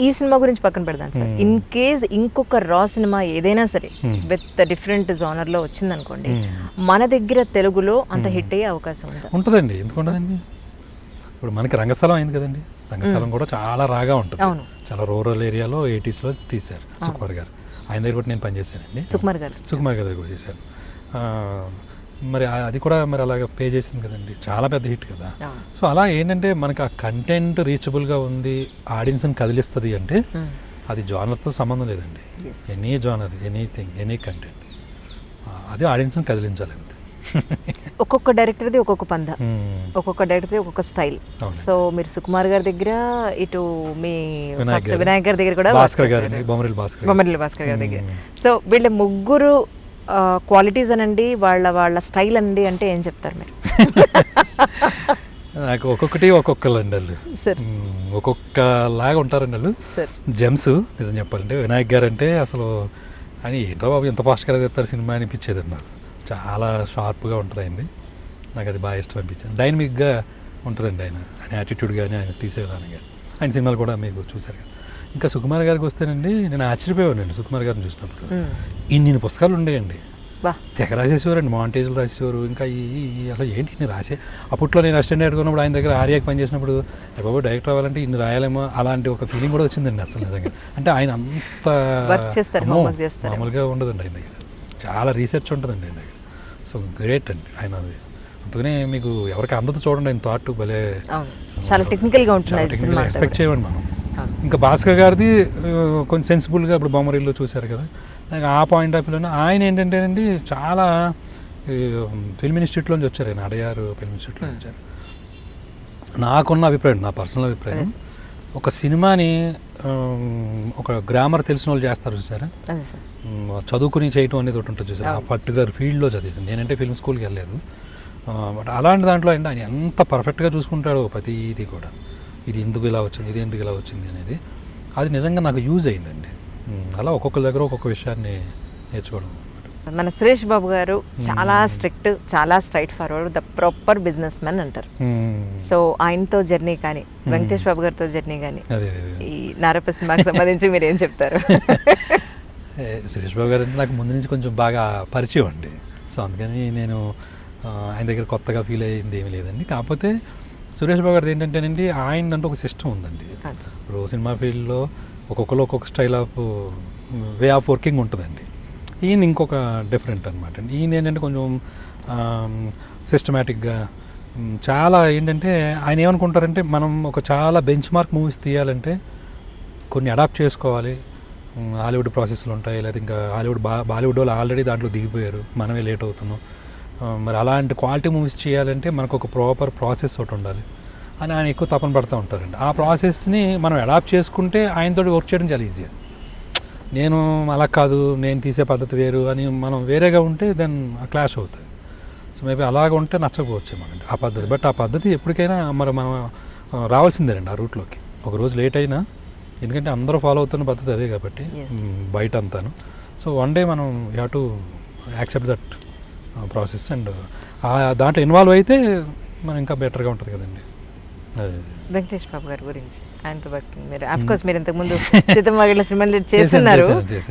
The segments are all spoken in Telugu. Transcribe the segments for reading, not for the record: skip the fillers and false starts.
ఈ సినిమా గురించి పక్కన పెడదాం సార్. ఇన్ కేస్ ఇంకొక రా సినిమా ఏదైనా సరే విత్ డిఫరెంట్ జోనర్లో వచ్చిందనుకోండి, మన దగ్గర తెలుగులో అంత హిట్ అయ్యే అవకాశం ఉంటుందండి. ఎందుకు ఉండదండి? ఇప్పుడు మనకి రంగస్థలం అయింది కదండి. రంగస్థలం కూడా చాలా రాగా ఉంటుంది. చాలా రూరల్ ఏరియాలో 80s తీశారు సుకుమార్ గారు. ఆయన దగ్గర కూడా నేను పనిచేశానండి. సుకుమార్ గారి దగ్గర కూడా చేశాను. మరి అది కూడా మరి అలాగ పే చేసింది కదండి, చాలా పెద్ద హిట్ కదా. సో అలా ఏంటంటే మనకి ఆ కంటెంట్ రీచబుల్గా ఉంది, ఆడియన్స్ని కదిలిస్తుంది అంటే అది జానర్తో సంబంధం లేదండి. Any genre, anything, any content, అది ఆడియన్స్ని కదిలించాలి అంతే. ఒక్కొక్క డైరెక్టర్ది ఒక్కొక్క పంద, ఒక్కొక్క డైరెక్టర్ది ఒక్కొక్క స్టైల్. సో మీరు సుకుమార్ గారి దగ్గర, ఇటు మీ వినాయక్ గారి దగ్గర కూడా, బొమ్మరిల్లి భాస్కర్ గారి దగ్గర. సో వీళ్ళ ముగ్గురు క్వాలిటీస్ అనండి, వాళ్ళ స్టైల్ అనండి అంటే ఏం చెప్తారు మీరు? నాకు ఒక్కొక్కటి ఒక్కొక్కలండి వాళ్ళు, ఒక్కొక్కలాగా ఉంటారండి వాళ్ళు. జెమ్స్ నిజం చెప్పాలంటే వినాయక్ గారు అంటే అసలు అని ఏంటో బాబు ఎంత ఫాస్ట్గా తెస్తారు సినిమా అనిపించేది నాకు. చాలా షార్ప్గా ఉంటుందండి, నాకు అది బాగా ఇష్టం అనిపించింది. డైనమిక్గా ఉంటుందండి ఆయన యాటిట్యూడ్ కానీ, ఆయన తీసే విధానం కానీ. ఆయన సినిమాలు కూడా మీకు చూశారు కదా. ఇంకా సుకుమార్ గారికి వస్తేనండి, నేను ఆశ్చర్యపోయానండి సుకుమార్ గారిని చూసినప్పుడు. ఇన్ని పుస్తకాలు ఉండేయండి, తెగ రాసేసేవారండి, మాంటేజ్లు రాసేవారు. ఇంకా అసలు ఏంటి ఇన్ని రాసే, అప్పట్లో నేను అసిస్టెంట్ ఆడుకున్నప్పుడు ఆయన దగ్గర ఆర్యాకి పనిచేసినప్పుడు బాబు డైరెక్టర్ అవ్వాలంటే ఇన్ని రాయాలేమో అలాంటి ఒక ఫీలింగ్ కూడా వచ్చిందండి అసలు నిజంగా. అంటే ఆయన అంత మామూలుగా ఉండదండి ఆయన దగ్గర, చాలా రీసెర్చ్ ఉంటుందండి ఆయన దగ్గర. సో గ్రేట్ అండి ఆయన. అది అందుకనే మీకు ఎవరికి అందదు చూడండి ఆయన థాట్ భలే, చాలా టెక్నికల్గా ఉంటుంది, ఎక్స్పెక్ట్ చేయమండి మనం. ఇంకా భాస్కర్ గారిది కొంచెం సెన్సిబుల్గా, ఇప్పుడు బొమ్మరిల్లు చూశారు కదా, నాకు ఆ పాయింట్ ఆఫ్ వ్యూలో ఆయన ఏంటంటేనండి చాలా ఫిల్మ్ ఇన్స్టిట్యూట్లోంచి వచ్చారు, ఆయన అడయారు ఫిల్మ్ ఇన్స్టిట్యూట్లో వచ్చారు. నాకున్న అభిప్రాయం, నా పర్సనల్ అభిప్రాయం, ఒక సినిమాని ఒక గ్రామర్ తెలిసిన వాళ్ళు చేస్తారు చూసారా, చదువుకుని చేయటం అనేది ఒకటి ఉంటుంది చూసారా, ఆ పర్టికులర్ ఫీల్డ్లో చదివాను. నేనంటే ఫిల్మ్ స్కూల్కి వెళ్ళలేదు, బట్ అలాంటి దాంట్లో అంటే ఆయన ఎంత పర్ఫెక్ట్గా చూసుకుంటాడో ప్రతిదీ కూడా, ఇది ఎందుకు ఇలా వచ్చింది, ఇది ఎందుకు ఇలా వచ్చింది అనేది, అది నిజంగా నాకు యూజ్ అయిందండి. అలా ఒక్కొక్కరి దగ్గర ఒక్కొక్క విషయాన్ని నేర్చుకోవడం. మన సురేష్ బాబు గారు చాలా స్ట్రిక్ట్, చాలా straight forward, the proper business man అంటారు. సో ఆయనతో జర్నీ కానీ, వెంకటేష్ బాబు గారితో జర్నీ కానీ, ఈ నారప్ప సినిమాకి సంబంధించి మీరు ఏం చెప్తారు? సురేష్ బాబు గారు అంటే నాకు ముందు నుంచి కొంచెం బాగా పరిచయం అండి. సో అందుకని నేను ఆయన దగ్గర కొత్తగా ఫీల్ అయ్యింది ఏమీ లేదండి. కాకపోతే సురేష్ బాబు గారిది ఏంటంటేనండి, ఆయన అంటే ఒక సిస్టమ్ ఉందండి. ఇప్పుడు సినిమా ఫీల్డ్లో ఒక్కొక్కరు ఒక్కొక్క style of way of working ఉంటుందండి. ఈయన ఇంకొక డిఫరెంట్ అనమాట అండి. ఈయన ఏంటంటే కొంచెం సిస్టమేటిక్గా, చాలా ఏంటంటే ఆయన ఏమనుకుంటారంటే, మనం ఒక చాలా బెంచ్ మార్క్ మూవీస్ తీయాలంటే కొన్ని అడాప్ట్ చేసుకోవాలి, హాలీవుడ్ ప్రాసెస్లు ఉంటాయి, లేదా ఇంకా బాలీవుడ్ వాళ్ళు ఆల్రెడీ దాంట్లో దిగిపోయారు, మనమే లేట్ అవుతున్నాం, మరి అలాంటి క్వాలిటీ మూవీస్ చేయాలంటే మనకు ఒక ప్రాపర్ ప్రాసెస్ ఒకటి ఉండాలి అని ఆయన ఎక్కువ తపన పడుతూ ఉంటారండి. ఆ ప్రాసెస్ని మనం అడాప్ట్ చేసుకుంటే ఆయనతో వర్క్ చేయడం చాలా ఈజీ. నేను అలా కాదు, నేను తీసే పద్ధతి వేరు అని మనం వేరేగా ఉంటే దెన్ క్లాష్ అవుతుంది. సో మేబీ అలాగ ఉంటే నచ్చకపోవచ్చు మనకి ఆ పద్ధతి. బట్ ఆ పద్ధతి ఎప్పటికైనా మనం రావాల్సిందేనండి ఆ రూట్లోకి, ఒక రోజు లేట్ అయినా, ఎందుకంటే అందరూ ఫాలో అవుతున్న పద్ధతి అదే కాబట్టి బయట అంతాను. సో వన్ డే మనం you have to accept that process, and దాంట్లో ఇన్వాల్వ్ అయితే మనం ఇంకా బెటర్గా ఉంటుంది కదండి. వెంకటేష్ బాబు గారి గురించి, ఆయనతో వర్కింగ్, మీరు ఆఫ్ కోర్స్ మీరు ఇంతకుముందు సీతమ్మవాగిళ్ళ సినిమాలు చేస్తున్నారు,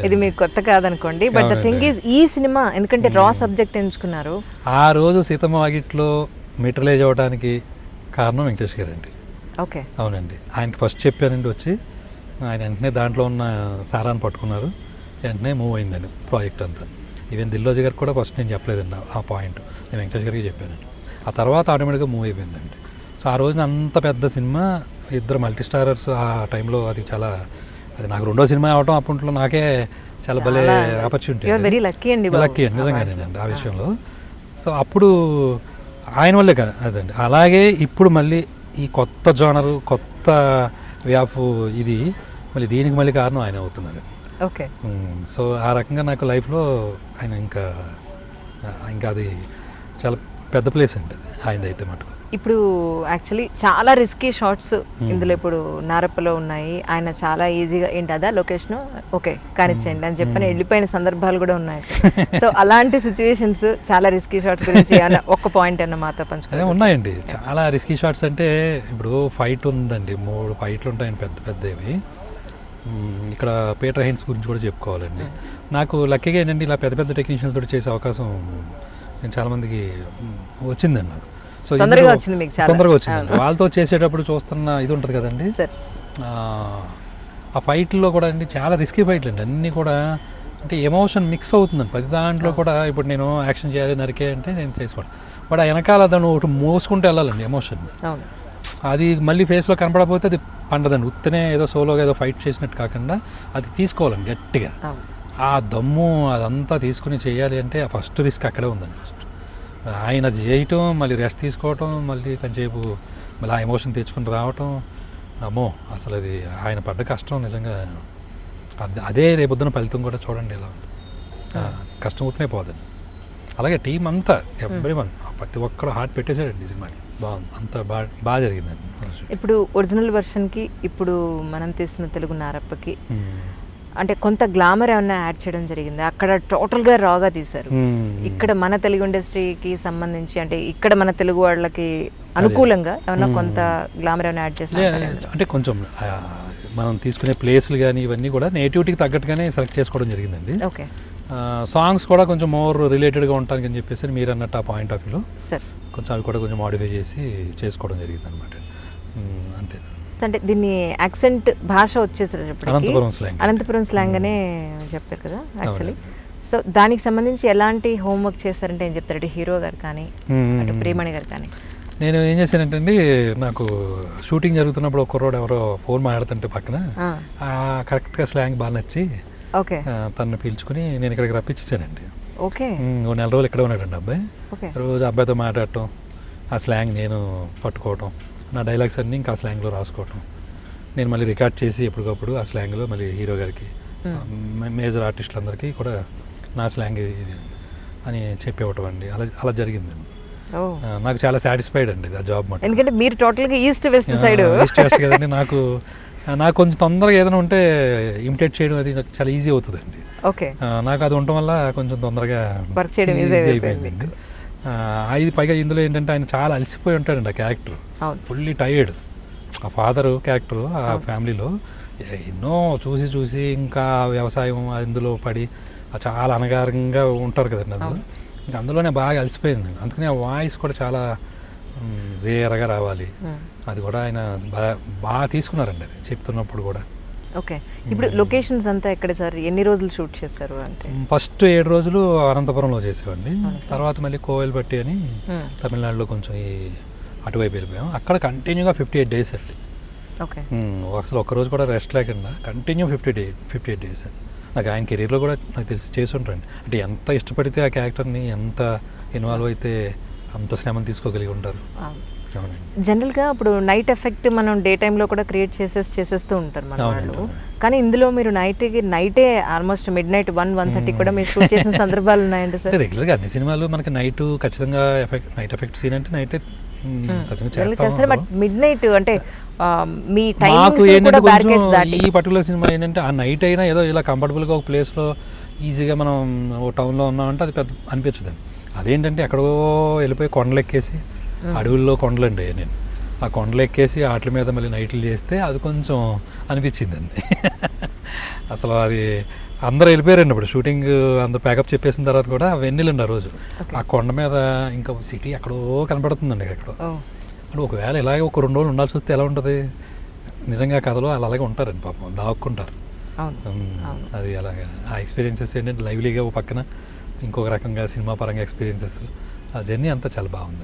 ఇది మీకు కొత్త కాదనుకోండి. బట్ ద థింగ్ ఈజ్, ఈ సినిమా ఎందుకంటే రా సబ్జెక్ట్ ఎంచుకున్నారు. ఆ రోజు సీతమ్మవాగిట్లో మెటీరియలైజ్ అవ్వడానికి కారణం వెంకటేష్ గారు అండి. ఓకే, అవునండి. ఆయనకి ఫస్ట్ చెప్పానండి వచ్చి, ఆయన వెంటనే దాంట్లో ఉన్న సారాన్ని పట్టుకున్నారు, వెంటనే మూవ్ అయిందండి ప్రాజెక్ట్ అంతా. ఈవెన్ దిల్లోజీ గారికి కూడా ఫస్ట్ నేను చెప్పలేదండి ఆ పాయింట్, నేను వెంకటేష్ గారికి చెప్పానండి. ఆ తర్వాత ఆటోమేటిక్గా మూవ్ అయిపోయిందండి. సో ఆ రోజున అంత పెద్ద సినిమా, ఇద్దరు మల్టీ స్టారర్స్ ఆ టైంలో, అది చాలా, అది నాకు రెండో సినిమా అవటం అప్పట్లో నాకే చాలా భలే ఆపర్చునిటీ, లక్కీ అండి నిజంగానేనండి ఆ విషయంలో. సో అప్పుడు ఆయన వల్లే కదా అదండి. అలాగే ఇప్పుడు మళ్ళీ ఈ కొత్త జోనరు, కొత్త వ్యాపు, ఇది మళ్ళీ దీనికి మళ్ళీ కారణం ఆయన అవుతున్నారు. ఓకే. సో ఆ రకంగా నాకు లైఫ్లో ఆయన ఇంకా అది చాలా పెద్ద ప్లేస్ అండి ఆయనది అయితే మటుకు. ఇప్పుడు యాక్చువల్లీ చాలా రిస్కీ షార్ట్స్ ఇందులో ఇప్పుడు నారప్పలో ఉన్నాయి. ఆయన చాలా ఈజీగా ఏంటి అదా లొకేషన్ ఓకే కానిచ్చేయండి అని చెప్పని వెళ్ళిపోయిన సందర్భాలు కూడా ఉన్నాయి. సో అలాంటి సిచ్యువేషన్స్, చాలా రిస్కీ షార్ట్స్ గురించి ఒక్క పాయింట్ అన్న మాతో పంచుకుంటే. ఉన్నాయండి చాలా రిస్కీ షార్ట్స్. అంటే ఇప్పుడు ఫైట్ ఉందండి, 3 ఫైట్లు ఉంటాయండి పెద్ద పెద్దవి. ఇక్కడ పీటర్ హైన్స్ గురించి కూడా చెప్పుకోవాలండి. నాకు లక్కీగా ఏంటంటే ఇలా పెద్ద పెద్ద టెక్నీషియన్లతో చేసే అవకాశం నేను చాలామందికి వచ్చిందండి నాకు. సో తొందరగా వచ్చింది మీకు, చాలా తొందరగా వచ్చిందండి. వాళ్ళతో చేసేటప్పుడు చూస్తున్న ఇది ఉంటుంది కదండి, సార్ ఆ ఫైట్లో కూడా అండి చాలా రిస్కీ ఫైట్లు అండి అన్నీ కూడా. అంటే ఎమోషన్ మిక్స్ అవుతుందండి ప్రతి దాంట్లో కూడా. ఇప్పుడు నేను యాక్షన్ చేయాలి నరికే అంటే నేను చేసుకోవడం, బట్ ఆ వెనకాల దాన్ని ఒకటి మోసుకుంటూ వెళ్ళాలండి ఎమోషన్. అది మళ్ళీ ఫేస్లో కనపడకపోతే అది పండదండి. ఉత్తనే ఏదో సోలోగా ఏదో ఫైట్ చేసినట్టు కాకుండా అది తీసుకోవాలండి గట్టిగా. ఆ దమ్ము అదంతా తీసుకుని చేయాలి అంటే ఆ ఫస్ట్ రిస్క్ అక్కడే ఉందండి. ఫస్ట్ ఆయన అది చేయటం, మళ్ళీ రెస్ట్ తీసుకోవటం, మళ్ళీ కొంచెంసేపు మళ్ళీ ఆ ఎమోషన్ తెచ్చుకుని రావటం, అమ్మో అసలు అది ఆయన పడ్డ కష్టం నిజంగా. అదే రేపొద్దున ఫలితం కూడా చూడండి ఎలా ఉంది. కష్టం ఉంటేనే పోదండి. అలాగే టీం అంతా ఎవ్రీ వన్ ప్రతి ఒక్కరు హార్ట్ పెట్టేశాడండి సినిమాకి. బాగుంది, అంత బాగా జరిగిందండి. ఇప్పుడు ఒరిజినల్ వెర్షన్కి ఇప్పుడు మనం తీస్తున్న తెలుగు నారప్పకి అంటే కొంత గ్లామర్ ఏమన్నా యాడ్ చేయడం జరిగింది? అక్కడ టోటల్గా రాగా తీశారు, ఇక్కడ మన తెలుగు ఇండస్ట్రీకి సంబంధించి అంటే ఇక్కడ మన తెలుగు వాళ్ళకి అనుకూలంగా ఏమన్నా కొంత గ్లామర్ ఏమైనా యాడ్ చేశారు? అంటే కొంచెం మనం తీసుకునే ప్లేస్లు కానీ ఇవన్నీ కూడా నేటివిటీకి తగ్గట్టుగానే సెలెక్ట్ చేసుకోవడం జరిగిందండి. ఓకే. సాంగ్స్ కూడా కొంచెం మోర్ రిలేటెడ్గా ఉంటానికి అని చెప్పేసి మీరు అన్నట్టు ఆ పాయింట్ ఆఫ్ వ్యూలో సార్ కొంచెం అవి కూడా కొంచెం మాడిఫై చేసి చేసుకోవడం జరిగింది అనమాట. అంతే. అంటే దీన్ని యాక్సెంట్ భాష వచ్చేసేటప్పటికి అనంతపురం స్లాంగ్ అనే చెప్పారు కదా యాక్చువల్లీ. సో దానికి సంబంధించి ఎలాంటి హోంవర్క్ చేశారంటే ఏం చెప్తారు అంటే హీరో గారు కానీ అటు ప్రియమణి గారు కానీ? నేను ఏం చేశానంటే అండి, నాకు షూటింగ్ జరుగుతున్నప్పుడు ఒక కుర్రోడు ఎవరో ఫోన్ మాట్లాడుతుంటే పక్కన కరెక్ట్గా స్లాంగ్ బాగా నచ్చి ఓకే తను పీల్చుకుని నేను ఇక్కడికి రప్పించేసానండి. ఓకే. 4 రోజులు ఇక్కడ ఉన్నాడండి అబ్బాయి. రోజు అబ్బాయితో మాట్లాడటం, ఆ స్లాంగ్ నేను పట్టుకోవటం, నా డైలాగ్స్ అన్నీ ఇంకా ఆ స్లాంగ్లో రాసుకోవటం, నేను మళ్ళీ రికార్డ్ చేసి ఎప్పటికప్పుడు ఆ స్లాంగ్లో మళ్ళీ హీరో గారికి మేజర్ ఆర్టిస్టులందరికీ కూడా నా స్లాంగ్ ఇది అని చెప్పేవటం అండి. అలా జరిగిందండి. నాకు చాలా సాటిస్ఫైడ్ అండి ఆ జాబ్ మాట. ఎందుకంటే మీరు టోటల్గా east west side, east west కదండి. నాకు కొంచెం తొందరగా ఏదైనా ఉంటే ఇమిటేట్ చేయడం అది నాకు చాలా ఈజీ అవుతుందండి. ఓకే. నాకు అది ఉండటం వల్ల కొంచెం తొందరగా వర్క్ చేయడం ఈజీ అయిపోయిందండి. ఇది పైగా ఇందులో ఏంటంటే ఆయన చాలా అలసిపోయి ఉంటాడండి ఆ క్యారెక్టర్, ఫుల్లీ టైర్డ్. ఆ ఫాదరు క్యారెక్టర్ ఆ ఫ్యామిలీలో ఎన్నో చూసి ఇంకా వ్యవసాయం అందులో పడి చాలా అనగారంగా ఉంటారు కదండి అందులో. ఇంకా అందులోనే బాగా అలసిపోయింది. అందుకని ఆ వాయిస్ కూడా చాలా జీరగా రావాలి. అది కూడా ఆయన బాగా తీసుకున్నారండి అది చెప్తున్నప్పుడు కూడా. ఓకే. ఇప్పుడు లొకేషన్స్ అంతా ఎక్కడ సార్? ఎన్ని రోజులు షూట్ చేశారు? అంటే ఫస్ట్ 7 రోజులు అనంతపురంలో చేసేవాడిని. తర్వాత మళ్ళీ కోవెల్పట్టి అని తమిళనాడులో కొంచెం అటువైపు వెళ్ళిపోయాం. అక్కడ కంటిన్యూగా 58 డేస్ అండి. ఓకే. అసలు ఒక్కరోజు కూడా రెస్ట్ లేకుండా కంటిన్యూ 58 డేస్ అండి. నాకు ఆయన కెరీర్లో కూడా నాకు తెలిసి చేసి ఉంటారండి. అంటే ఎంత ఇష్టపడితే ఆ క్యారెక్టర్ని, ఎంత ఇన్వాల్వ్ అయితే అంత శ్రమను తీసుకోగలిగి ఉంటారు. జనరల్గా ఇప్పుడు నైట్ ఎఫెక్ట్ మనం డే టైంలో కూడా క్రియేట్ చేసేస్తూ ఉంటారు మన వాళ్ళు. కానీ ఇందులో మీరు నైటే ఆల్మోస్ట్ మిడ్ నైట్ 1-1:30 కూడా మీరు షూట్ చేసిన సందర్భాలు ఉన్నాయండి సార్? రెగ్యులర్గా అన్ని సినిమాలు మనకి నైట్ ఖచ్చితంగా నైట్ ఎఫెక్ట్ సీన్ అంటే నైటే చేస్తారు. బట్ మిడ్ నైట్ అంటే మీ మాకు ఏంటంటే కొంచెం ఈ పర్టికులర్ సినిమా ఏంటంటే ఆ నైట్ అయినా ఏదో ఇలా కంఫర్టబుల్గా ఒక ప్లేస్లో ఈజీగా మనం ఓ టౌన్లో ఉన్నామంటే అది పెద్ద అనిపించదండి. అదేంటంటే ఎక్కడో వెళ్ళిపోయి కొండలు ఎక్కేసి, అడవుల్లో కొండలు అండి నేను, ఆ కొండలు ఎక్కేసి వాటి మీద మళ్ళీ నైట్లు చేస్తే అది కొంచెం అనిపించిందండి. అసలు అది అందరూ వెళ్ళిపోయారండి. ఇప్పుడు షూటింగ్ అందరూ ప్యాకప్ చెప్పేసిన తర్వాత కూడా వెన్నెలండి ఆ రోజు. ఆ కొండ మీద ఇంకా సిటీ ఎక్కడో కనపడుతుందండి ఎక్కడో. అంటే ఒకవేళ ఇలాగే ఒక 2 రోజులు ఉండాల్సి వస్తే ఎలా ఉంటుంది? నిజంగా కథలో అలాగే ఉంటారండి పాపం, దాక్కుంటారు. అది అలాగా ఆ ఎక్స్పీరియన్సెస్ ఏంటంటే లైవ్లీగా ఒక పక్కన ఇంకొక రకంగా సినిమా పరంగా ఎక్స్పీరియన్సెస్, ఆ జర్నీ అంతా చాలా బాగుంది.